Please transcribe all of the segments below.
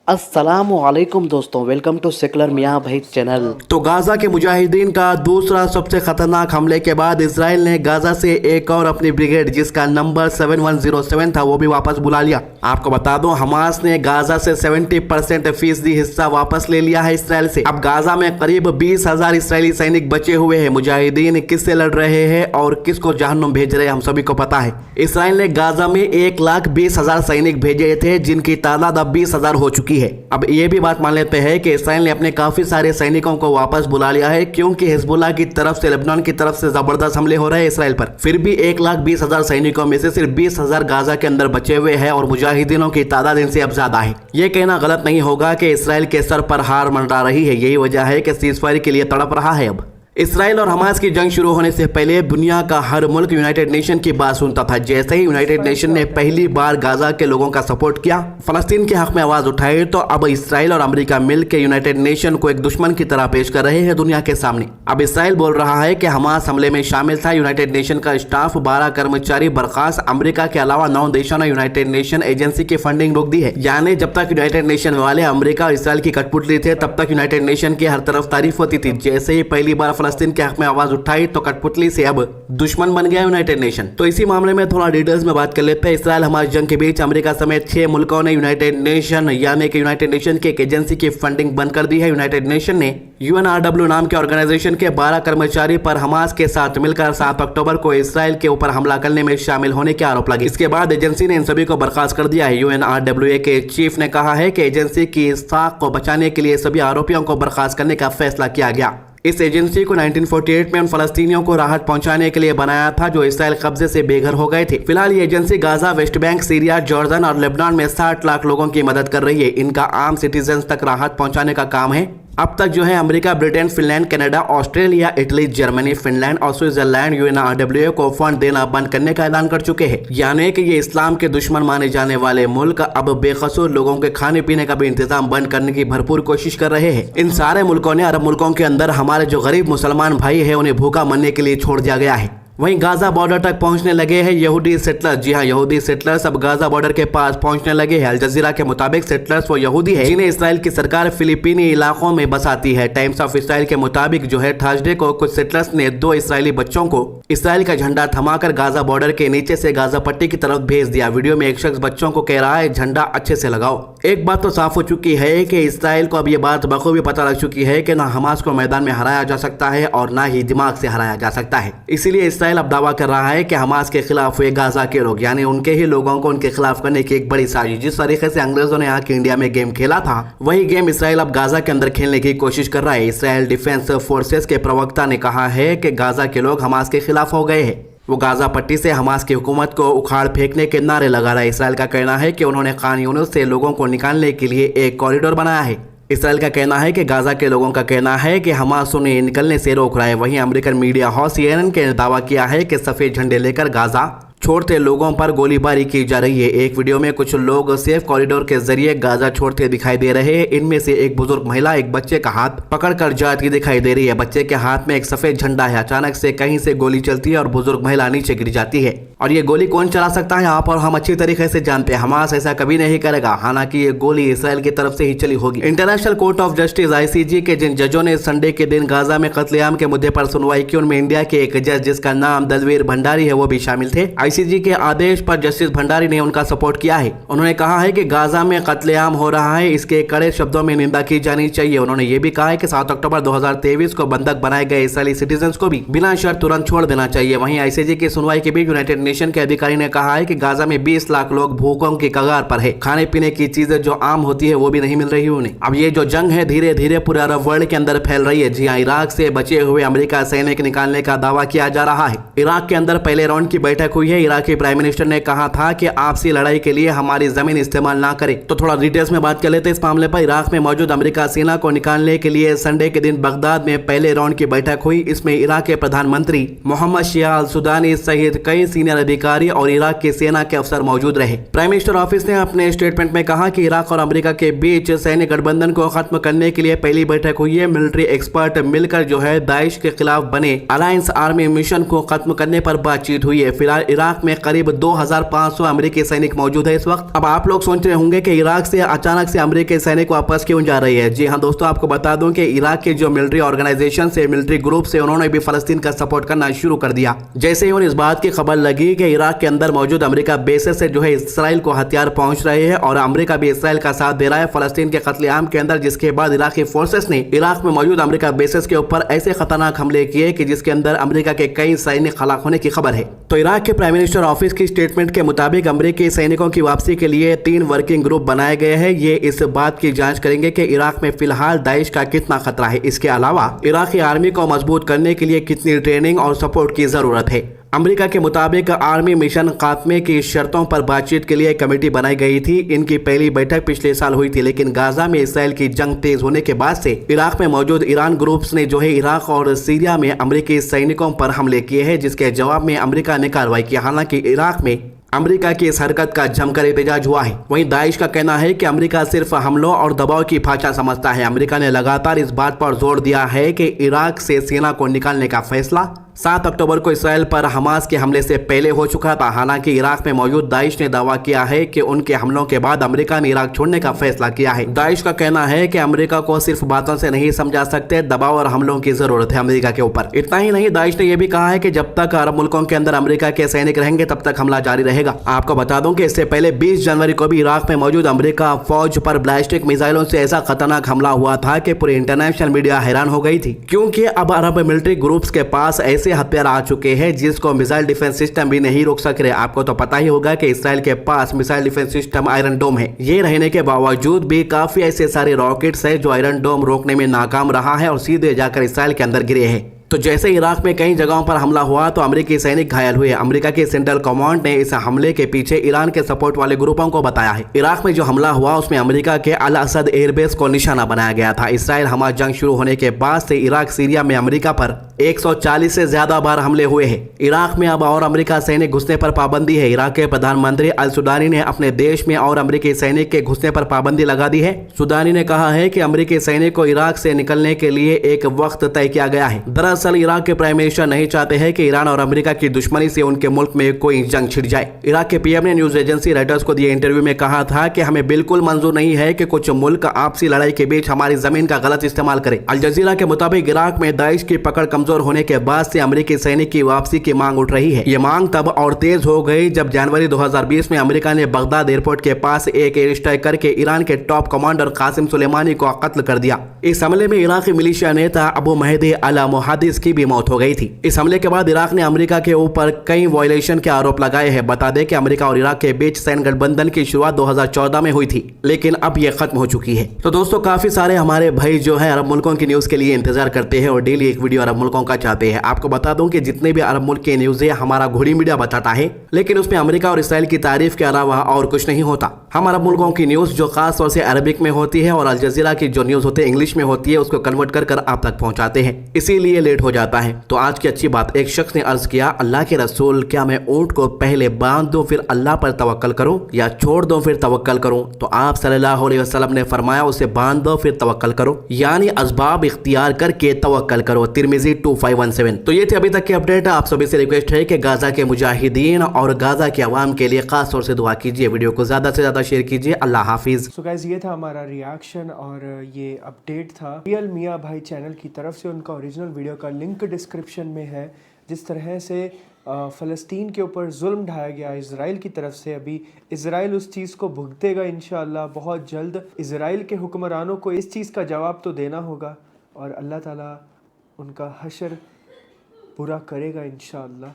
अस्सलामुअलैकुम दोस्तों, welcome to secular मियाँ भाई चैनल। तो गाजा के मुजाहिदीन का दूसरा सबसे खतरनाक हमले के बाद इसराइल ने गाजा से एक और अपनी ब्रिगेड जिसका नंबर 7107 था वो भी वापस बुला लिया। आपको बता दूं, हमास ने गाजा से 70% फीसदी हिस्सा वापस ले लिया है इसराइल से। अब गाजा में करीब 20,000 इसराइली सैनिक बचे हुए हैं। मुजाहिदीन किससे लड़ रहे हैं और किसको जहन्नुम भेज रहे हैं हम सभी को पता है। इसराइल ने गाजा में 1,20,000 सैनिक भेजे थे जिनकी तादाद अब 20,000 हो चुकी है। अब ये भी बात मान लेते हैं कि इसराइल ने अपने काफी सारे सैनिकों को वापस बुला लिया है, क्योंकि हिजबुल्लाह की तरफ से, लेबनान की तरफ से जबरदस्त हमले हो रहे हैं इसराइल पर। फिर भी 1,20,000 सैनिकों में से सिर्फ 20,000 गाजा के अंदर बचे हुए हैं और मुजाहिदीनों की तादाद इनसे अब ज्यादा है। ये कहना गलत नहीं होगा कि इसराइल के सर पर हार मंडरा रही है। यही वजह है कि सीजफायर के लिए तड़प रहा है। अब इसराइल और हमास की जंग शुरू होने से पहले दुनिया का हर मुल्क यूनाइटेड नेशन की बात सुनता था। जैसे ही यूनाइटेड नेशन ने पहली बार गाजा के लोगों का सपोर्ट किया, फलस्तीन के हक में आवाज उठाई, तो अब इसराइल और अमेरिका मिलकर यूनाइटेड नेशन को एक दुश्मन की तरह पेश कर रहे हैं दुनिया के सामने। अब इसराइल बोल रहा है कि हमास हमले में शामिल था। यूनाइटेड नेशन का स्टाफ, 12 कर्मचारी बर्खास्त। अमेरिका के अलावा 9 देशों ने यूनाइटेड नेशन एजेंसी की फंडिंग रोक दी है। यानी जब तक यूनाइटेड नेशन वाले अमेरिका और इसराइल की कठपुतली थे, तब तक यूनाइटेड नेशन की हर तरफ तारीफ होती थी। जैसे ही पहली बार फलस्तीन के हक में आवाज उठाई तो कठपुतली से अब दुश्मन बन गया यूनाइटेड नेशन। तो इसी मामले में थोड़ा डिटेल्स में बात कर लेते हैं। इसराइल हमास जंग के बीच अमेरिका समेत 6 मुल्कों ने यूनाइटेड नेशन यानी कि यूनाइटेड नेशन की एक एजेंसी की फंडिंग बंद कर दी है। यूनाइटेड नेशन ने UNRW नाम के ऑर्गेनाइजेशन के 12 कर्मचारी पर हमास के साथ मिलकर 7 अक्टूबर को इसराइल के ऊपर हमला करने में शामिल होने के आरोप लगे। इसके बाद एजेंसी ने इन सभी को बर्खास्त कर दिया है। UNRWA के चीफ ने कहा है कि एजेंसी की साख को बचाने के लिए सभी आरोपियों को बर्खास्त करने का फैसला किया गया। इस एजेंसी को 1948 में उन फलस्तीनियों को राहत पहुंचाने के लिए बनाया था जो इसराइल कब्जे से बेघर हो गए थे। फिलहाल ये agency Gaza, West Bank, Syria, Jordan और लेबनान में 60 लाख लोगों की मदद कर रही है। इनका आम सिटीजन तक राहत पहुंचाने का काम है। अब तक जो है America, Britain, Finland, Canada, Australia, Italy, Germany, Finland और स्विट्जरलैंड UNRWA को फंड देना बंद करने का ऐलान कर चुके हैं। यानी कि ये इस्लाम के दुश्मन माने जाने वाले मुल्क अब बेकसूर लोगों के खाने पीने का भी इंतजाम बंद करने की भरपूर कोशिश कर रहे हैं। इन सारे मुल्कों ने, अरब मुल्कों के अंदर हमारे जो गरीब मुसलमान भाई है उन्हें भूखा मरने के लिए छोड़ दिया गया है। वहीं गाजा बॉर्डर तक पहुंचने लगे हैं यहूदी सेटलर्स। जी हां, यहूदी सेटलर्स अब गाजा बॉर्डर के पास पहुंचने लगे हैं। अल जजीरा के मुताबिक सेटलर्स वो यहूदी है जिन्हें इसराइल की सरकार फिलिपीनी इलाकों में बसाती है। टाइम्स ऑफ इसराइल के मुताबिक जो है थर्सडे को कुछ सेटलर्स ने 2 इसराइली बच्चों को इसराइल का झंडा थमाकर गाजा बॉर्डर के नीचे से गाजा पट्टी की तरफ भेज दिया। वीडियो में एक शख्स बच्चों को कह रहा है, झंडा अच्छे से लगाओ। एक बात तो साफ हो चुकी है कि इसराइल को अब ये बात बखूबी पता लग चुकी है कि ना हमास को मैदान में हराया जा सकता है और ना ही दिमाग से हराया जा सकता है। इसीलिए इसराइल अब दावा कर रहा है कि हमास के खिलाफ हुए गाजा के लोग, यानी उनके ही लोगों को उनके खिलाफ करने की एक बड़ी साजिश। जिस तरीके से अंग्रेजों ने आके इंडिया में गेम खेला था, वही गेम इसराइल अब गाजा के अंदर खेलने की कोशिश कर रहा है। इसराइल डिफेंस फोर्सेस के प्रवक्ता ने कहा है कि गाजा के लोग हमास के खिलाफ हो गए हैं। वो गाजा पट्टी से हमास की हुकूमत को उखाड़ फेंकने के नारे लगा रहा है। इसराइल का कहना है कि उन्होंने खान यूनिस से लोगों को निकालने के लिए एक कॉरिडोर बनाया है। इसराइल का कहना है कि गाजा के लोगों का कहना है कि हमास उन्हें निकलने से रोक रहा है। वहीं अमेरिकन मीडिया हाउस CNN के दावा किया है कि सफेद झंडे लेकर गाजा छोड़ते लोगों पर गोलीबारी की जा रही है। एक वीडियो में कुछ लोग सेफ कॉरिडोर के जरिए गाजा छोड़ते दिखाई दे रहे हैं। इनमें से एक बुजुर्ग महिला एक बच्चे का हाथ पकड़कर जाती दिखाई दे रही है। बच्चे के हाथ में एक सफेद झंडा है। अचानक से कहीं से गोली चलती है और बुजुर्ग महिला नीचे गिर जाती है। और ये गोली कौन चला सकता है आप और हम अच्छी तरीके से जानते हैं। हमास ऐसा कभी नहीं करेगा। हालांकि ये गोली इसराइल की तरफ से ही चली होगी। International court of justice ICJ के जिन जजों ने संडे के दिन गाजा में कत्लेआम के मुद्दे पर सुनवाई की, उनमें इंडिया के एक जज जिसका नाम दलवीर भंडारी है वो भी शामिल थे। ICJ के आदेश पर जस्टिस भंडारी ने उनका सपोर्ट किया है। उन्होंने कहा है कि गाजा में कत्लेआम हो रहा है, इसके कड़े शब्दों में निंदा की जानी चाहिए। उन्होंने ये भी कहा है कि 7 अक्टूबर 2023 को बंधक बनाए गए इसराइली सिटीजन्स को भी बिना शर्त तुरंत छोड़ देना चाहिए। वहीं ICJ की सुनवाई के बीच यूनाइटेड नेशन के अधिकारी ने कहा है कि गाजा में 20 लाख लोग भूखों की कगार पर है। खाने पीने की चीजें जो आम होती है वो भी नहीं मिल रही उन्हें। अब ये जो जंग है धीरे धीरे पूरे अरब वर्ल्ड के अंदर फैल रही है। जी हाँ, इराक से बचे हुए अमेरिका सैनिक निकालने का दावा किया जा रहा है। इराक के अंदर पहले राउंड की बैठक हुई है। इराकी प्राइम मिनिस्टर ने कहा था कि आपसी लड़ाई के लिए हमारी जमीन इस्तेमाल ना करें। तो थोड़ा डिटेल्स में बात कर लेते हैं इस मामले पर। इराक में मौजूद अमेरिका सेना को निकालने के लिए संडे के दिन बगदाद में पहले राउंड की बैठक हुई। इसमें इराक के प्रधानमंत्री मोहम्मद शिया अल सुदानी सहित कई सीनियर सीनियर अधिकारी और इराक की सेना के अफसर मौजूद रहे। प्राइम मिनिस्टर ऑफिस ने अपने स्टेटमेंट में कहा कि इराक और अमेरिका के बीच सैन्य गठबंधन को खत्म करने के लिए पहली बैठक हुई है। मिलिट्री एक्सपर्ट मिलकर जो है दाइश के खिलाफ बने अलायंस आर्मी मिशन को खत्म करने पर बातचीत हुई है। फिलहाल इराक में करीब 2500 अमेरिकी सैनिक मौजूद है इस वक्त। अब आप लोग सोच रहे होंगे कि इराक से अचानक से अमेरिकी सैनिक वापस क्यों जा रही है। जी हाँ दोस्तों, आपको बता दूं कि इराक के जो मिलिट्री ऑर्गेनाइजेशन से मिलिट्री ग्रुप से उन्होंने भी फलस्तीन का सपोर्ट करना शुरू कर दिया। जैसे ही उन्हें इस बात की खबर लगी कि इराक के अंदर मौजूद अमेरिका बेसेस से जो है इसराइल को हथियार पहुंच रहे हैं और अमेरिका भी इसराइल का साथ दे रहा है फलस्तीन के कत्लेआम के अंदर, जिसके बाद इराकी फोर्सेस ने इराक में मौजूद अमेरिका बेसेस के ऊपर ऐसे खतरनाक हमले किए कि जिसके अंदर अमेरिका के कई सैनिक हलाक होने की खबर है। तो इराक के प्राइम मिनिस्टर ऑफिस की स्टेटमेंट के मुताबिक अमेरिकी सैनिकों की वापसी के लिए 3 वर्किंग ग्रुप बनाए गए हैं। ये इस बात की जांच करेंगे कि इराक में फिलहाल दाइश का कितना खतरा है। इसके अलावा इराकी आर्मी को मजबूत करने के लिए कितनी ट्रेनिंग और सपोर्ट की जरूरत है। अमेरिका के मुताबिक आर्मी मिशन खात्मे की शर्तों पर बातचीत के लिए एक कमेटी बनाई गई थी। इनकी पहली बैठक पिछले साल हुई थी, लेकिन गाजा में इसराइल की जंग तेज होने के बाद से इराक में मौजूद ईरान ग्रुप्स ने जो है इराक और सीरिया में अमेरिकी सैनिकों पर हमले किए हैं, जिसके जवाब में अमेरिका ने कार्रवाई की। हालांकि इराक में अमेरिका की इस हरकत का जमकर एहतजाज हुआ है। वहीं दाइश का कहना है कि अमेरिका सिर्फ हमलों और दबाव की भाषा समझता है। अमेरिका ने लगातार इस बात पर जोर दिया है कि इराक से सेना को निकालने का फैसला 7 अक्टूबर को इसराइल पर हमास के हमले से पहले हो चुका था। हालांकि इराक में मौजूद दाइश ने दावा किया है कि उनके हमलों के बाद अमेरिका ने इराक छोड़ने का फैसला किया है। दाइश का कहना है कि अमेरिका को सिर्फ बातों से नहीं समझा सकते, दबाव और हमलों की जरूरत है अमेरिका के ऊपर। इतना ही नहीं, दाइश ने यह भी कहा है कि जब तक अरब मुल्कों के अंदर अमेरिका के सैनिक रहेंगे तब तक हमला जारी रहेगा। आपको बता दूं कि इससे पहले 20 जनवरी को भी इराक में मौजूद अमेरिका फौज पर बैलिस्टिक मिसाइलों से ऐसा खतरनाक हमला हुआ था कि पूरी इंटरनेशनल मीडिया हैरान हो गई थी, क्योंकि अब अरब मिलिट्री ग्रुप्स के पास ऐसे हथियार आ चुके हैं जिसको मिसाइल डिफेंस सिस्टम भी नहीं रोक सक रहे। आपको तो पता ही होगा कि इसराइल के पास मिसाइल डिफेंस सिस्टम आयरन डोम है। ये रहने के बावजूद भी काफी ऐसे सारे रॉकेट्स है जो आयरन डोम रोकने में नाकाम रहा है और सीधे जाकर इसराइल के अंदर गिरे हैं। तो जैसे इराक में कई जगहों पर हमला हुआ तो अमेरिकी सैनिक घायल हुए। अमेरिका के सेंट्रल कमांड ने इस हमले के पीछे ईरान के सपोर्ट वाले ग्रुपों को बताया है। इराक में जो हमला हुआ उसमें अमेरिका के अल असद एयरबेस को निशाना बनाया गया था। इसराइल हमास जंग शुरू होने के बाद से इराक सीरिया में अमेरिका पर 140 से ज्यादा बार हमले हुए हैं। इराक में अब और अमेरिका सैनिक घुसने पर पाबंदी है। इराक के प्रधानमंत्री अल सुडानी ने अपने देश में और अमेरिकी सैनिक के घुसने पर पाबंदी लगा दी है। सुडानी ने कहा है कि अमेरिकी सैनिक को इराक से निकलने के लिए एक वक्त तय किया गया है। दरअसल इराक के प्राइम मिनिस्टर नहीं चाहते हैं कि ईरान और अमेरिका की दुश्मनी से उनके मुल्क में कोई जंग छिड़ जाए। इराक के पीएम ने न्यूज एजेंसी रॉयटर्स को दिए इंटरव्यू में कहा था कि हमें बिल्कुल मंजूर नहीं है कि कुछ मुल्क आपसी लड़ाई के बीच हमारी जमीन का गलत इस्तेमाल करें। अल जजीरा के मुताबिक इराक में दाइश की पकड़ कमजोर होने के बाद से अमेरिकी सैनिक की वापसी की मांग उठ रही है। ये मांग तब और तेज हो गई जब जनवरी 2020 में अमेरिका ने बगदाद एयरपोर्ट के पास एक एयर स्ट्राइक करके ईरान के टॉप कमांडर कासिम सुलेमानी को कत्ल कर दिया। इस हमले में इराकी मिलिशिया नेता अबू महदी अल मुहादिस की भी मौत हो गई थी। इस हमले के बाद इराक ने अमेरिका के ऊपर कई वायलेशन के आरोप लगाए हैं। बता दें कि अमेरिका और इराक के बीच सैन्य गठबंधन की शुरुआत 2014 में हुई थी, लेकिन अब यह खत्म हो चुकी है। तो दोस्तों, काफी सारे हमारे भाई जो है अरब मुल्कों की न्यूज के लिए इंतजार करते हैं और डेली एक वीडियो अरब मुल्कों का चाहते हैं। आपको बता दूं कि जितने भी अरब मुल्क के न्यूज है हमारा घोड़ी मीडिया बताता है, लेकिन उसमें अमेरिका और इसराइल की तारीफ के अलावा और कुछ नहीं होता। हम अरब मुल्कों की न्यूज जो खास तौर से अरबिक में होती है और अल जजीरा की जो न्यूज होती है इंग्लिश में होती है, उसको कन्वर्ट कर आप तक पहुंचाते हैं, इसीलिए लेट हो जाता है। तो आज की अच्छी बात, एक शख्स ने अर्ज किया, अल्लाह के रसूल, क्या मैं ऊंट को पहले बांध दूं फिर अल्लाह पर तवक्कल करूं या छोड़ दूं फिर तवक्कल करूं? तो आप सल्लल्लाहु अलैहि वसल्लम ने फरमाया उसे बांध दो फिर तवक्कल करो, यानी असबाब इख्तियार करके तवक्कल करो। तिरमिजी 2517। तो ये थे अभी तक की अपडेट। आप सभी से रिक्वेस्ट है कि गाजा के मुजाहिदीन और गाजा के अवाम के लिए खास तौर से दुआ कीजिए। वीडियो को ज्यादा से ज्यादा शेयर कीजिए। अल्लाह हाफिज। सो गाइस, ये था हमारा रिएक्शन और ये अपडेट था रियल मियाँ भाई चैनल की तरफ से। उनका ओरिजिनल वीडियो का लिंक डिस्क्रिप्शन में है। जिस तरह से फ़लस्तीन के ऊपर जुल्म ढाया गया इज़राइल की तरफ से, अभी इज़राइल उस चीज़ को भुगतेगा इंशाअल्लाह। बहुत जल्द इज़राइल के हुक्मरानों को इस चीज़ का जवाब तो देना होगा और अल्लाह ताला उनका हशर पूरा करेगा इंशाअल्लाह।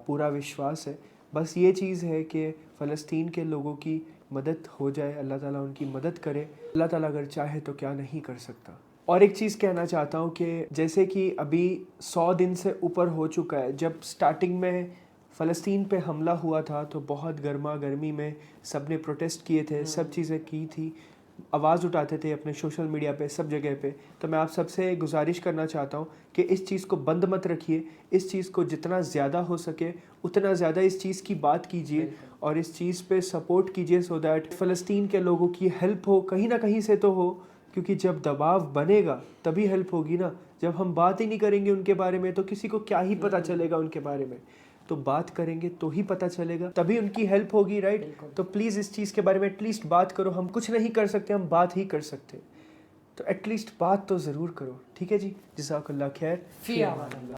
पूरा विश्वास है। बस ये चीज़ है कि फ़लस्तीन के लोगों की मदद हो जाए, अल्लाह ताला उनकी मदद करे। अल्लाह ताला अगर चाहे तो क्या नहीं कर सकता। और एक चीज़ कहना चाहता हूँ कि जैसे कि अभी 100 दिन से ऊपर हो चुका है, जब स्टार्टिंग में फ़लस्तीन पे हमला हुआ था तो बहुत गर्मा गर्मी में सब ने प्रोटेस्ट किए थे, सब चीज़ें की थी, आवाज़ उठाते थे अपने सोशल मीडिया पे, सब जगह पे। तो मैं आप सबसे गुजारिश करना चाहता हूँ कि इस चीज़ को बंद मत रखिए, इस चीज़ को जितना ज़्यादा हो सके उतना ज़्यादा इस चीज़ की बात कीजिए और इस चीज़ पे सपोर्ट कीजिए, सो दैट फ़लस्तीन के लोगों की हेल्प हो, कहीं ना कहीं से तो हो। क्योंकि जब दबाव बनेगा तभी हेल्प होगी ना। जब हम बात ही नहीं करेंगे उनके बारे में तो किसी को क्या ही पता चलेगा उनके बारे में। तो बात करेंगे तो ही पता चलेगा, तभी उनकी हेल्प होगी, राइट। तो प्लीज़ इस चीज़ के बारे में एटलीस्ट बात करो। हम कुछ नहीं कर सकते, हम बात ही कर सकते, तो एटलीस्ट बात तो ज़रूर करो, ठीक है जी। जज़ाकल्लाह खैर। फ़ी अमान अल्लाह।